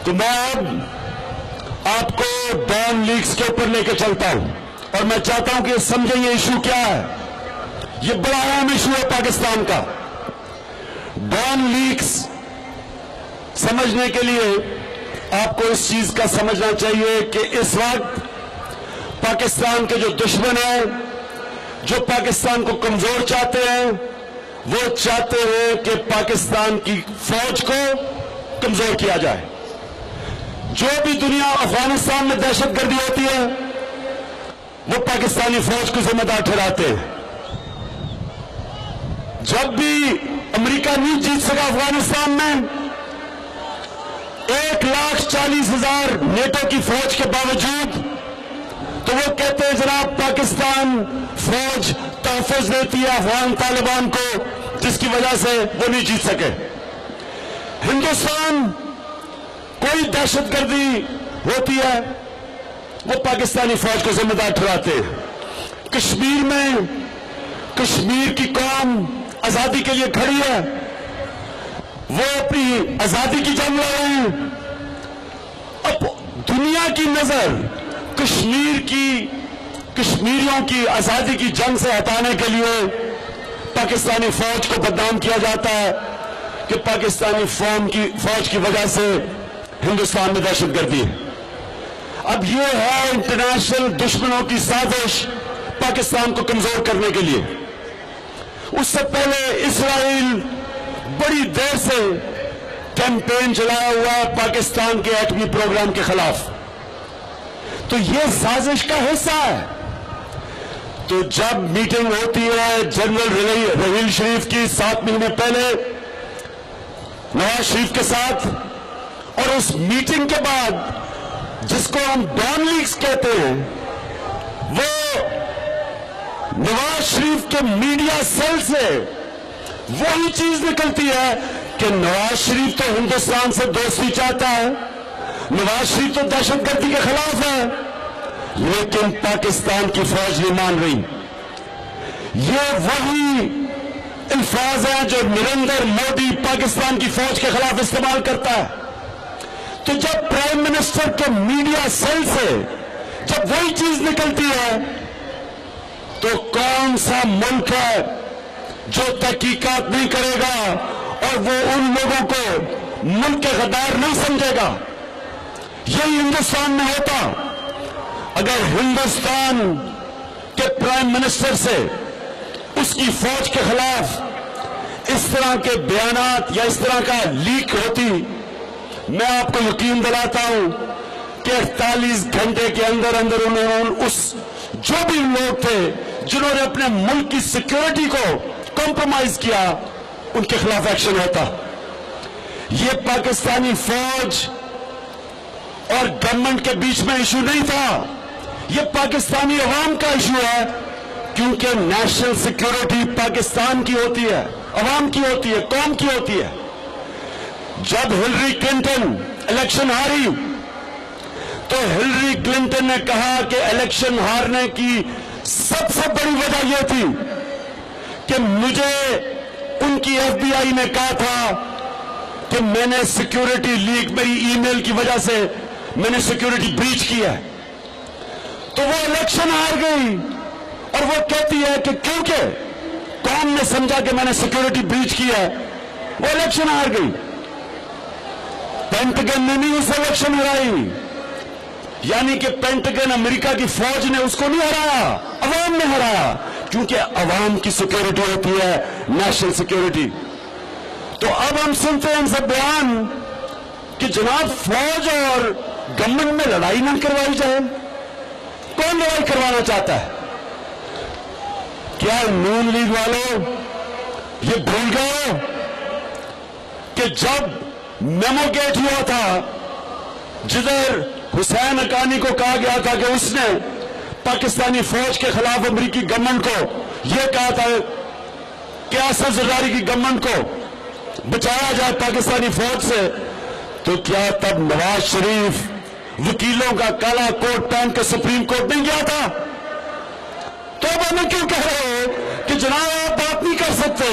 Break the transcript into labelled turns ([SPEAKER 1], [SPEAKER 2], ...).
[SPEAKER 1] تو میں اب آپ کو ڈان لیکس کے اوپر لے کے چلتا ہوں اور میں چاہتا ہوں کہ سمجھیں یہ ایشو کیا ہے. یہ بڑا اہم ایشو ہے پاکستان کا. ڈان لیکس سمجھنے کے لیے آپ کو اس چیز کا سمجھنا چاہیے کہ اس وقت پاکستان کے جو دشمن ہیں، جو پاکستان کو کمزور چاہتے ہیں، وہ چاہتے ہیں کہ پاکستان کی فوج کو کمزور کیا جائے. جو بھی دنیا افغانستان میں دہشت گردی ہوتی ہے وہ پاکستانی فوج کو ذمہ دار ٹھہراتے ہیں. جب بھی امریکہ نہیں جیت سکا افغانستان میں 1,40,000 نیٹو کی فوج کے باوجود، تو وہ کہتے ہیں جناب پاکستان فوج تحفظ دیتی ہے افغان طالبان کو، جس کی وجہ سے وہ نہیں جیت سکے. ہندوستان کوئی دہشت گردی ہوتی ہے وہ پاکستانی فوج کو ذمہ دار ٹھہراتے ہیں. کشمیر میں کشمیر کی قوم آزادی کے لیے کھڑی ہے، وہ اپنی آزادی کی جنگ لڑ رہے ہیں. اب دنیا کی نظر کشمیریوں کی آزادی کی جنگ سے ہٹانے کے لیے پاکستانی فوج کو بدنام کیا جاتا ہے کہ پاکستانی فوج کی وجہ سے ہندوستان میں دہشت گردی ہے. اب یہ ہے انٹرنیشنل دشمنوں کی سازش پاکستان کو کمزور کرنے کے لیے. اس سے پہلے اسرائیل بڑی دیر سے کیمپین چلایا ہوا ہے پاکستان کے ایٹمی پروگرام کے خلاف. تو یہ سازش کا حصہ ہے. تو جب میٹنگ ہوتی ہے جنرل رحیل شریف کی 7 مہینے پہلے نواز شریف کے ساتھ، اور اس میٹنگ کے بعد جس کو ہم ڈان لیکس کہتے ہیں، وہ نواز شریف کے میڈیا سیل سے وہی چیز نکلتی ہے کہ نواز شریف تو ہندوستان سے دوستی چاہتا ہے، نواز شریف تو دہشت گردی کے خلاف ہے، لیکن پاکستان کی فوج نہیں مان رہی. یہ وہی الفاظ ہیں جو نریندر مودی پاکستان کی فوج کے خلاف استعمال کرتا ہے. تو جب پرائم منسٹر کے میڈیا سیل سے جب وہی چیز نکلتی ہے تو کون سا ملک ہے جو تحقیقات نہیں کرے گا اور وہ ان لوگوں کو ملک کے غدار نہیں سمجھے گا؟ یہی ہندوستان میں ہوتا اگر ہندوستان کے پرائم منسٹر سے اس کی فوج کے خلاف اس طرح کے بیانات یا اس طرح کا لیک ہوتی. میں آپ کو یقین دلاتا ہوں کہ 48 گھنٹے کے اندر انہوں اس جو بھی لوگ تھے جنہوں نے اپنے ملک کی سیکیورٹی کو کمپرومائز کیا، ان کے خلاف ایکشن ہوتا. یہ پاکستانی فوج اور گورنمنٹ کے بیچ میں ایشو نہیں تھا، یہ پاکستانی عوام کا ایشو ہے، کیونکہ نیشنل سیکیورٹی پاکستان کی ہوتی ہے، عوام کی ہوتی ہے، قوم کی ہوتی ہے. جب ہلری کلنٹن الیکشن ہاری تو ہلری کلنٹن نے کہا کہ الیکشن ہارنے کی سب سے بڑی وجہ یہ تھی کہ مجھے ان کی ایف بی آئی نے کہا تھا کہ میں نے سیکیورٹی لیک، میری ای میل کی وجہ سے میں نے سیکیورٹی بریچ کیا ہے. تو وہ الیکشن ہار گئی اور وہ کہتی ہے کہ کیونکہ قوم نے سمجھا کہ میں نے سیکیورٹی بریچ کیا ہے وہ الیکشن ہار گئی. پینٹگن نے نہیں اس الیکشن ہرائی، یعنی کہ پینٹگن امریکہ کی فوج نے اس کو نہیں ہرایا، عوام نے ہرایا، کیونکہ عوام کی سیکیورٹی ہوتی ہے نیشنل سیکیورٹی. تو اب ہم سنتے ہیں ان سے بیان کہ جناب فوج اور گورنمنٹ میں لڑائی نہ کروائی جائے. کون لڑائی کروانا چاہتا ہے؟ کیا نون لیگ والوں یہ بھول گئے کہ جب میمو گیٹ ہوا تھا جدھر حسین حقانی کو کہا گیا تھا کہ اس نے پاکستانی فوج کے خلاف امریکی گورنمنٹ کو یہ کہا تھا کہ اسد زرداری کی گورنمنٹ کو بچایا جائے پاکستانی فوج سے، تو کیا تب نواز شریف وکیلوں کا کالا کوٹ پہن کے سپریم کورٹ نہیں گیا تھا؟ تو اب ہمیں کیوں کہہ رہے ہو کہ جناب آپ بات نہیں کر سکتے؟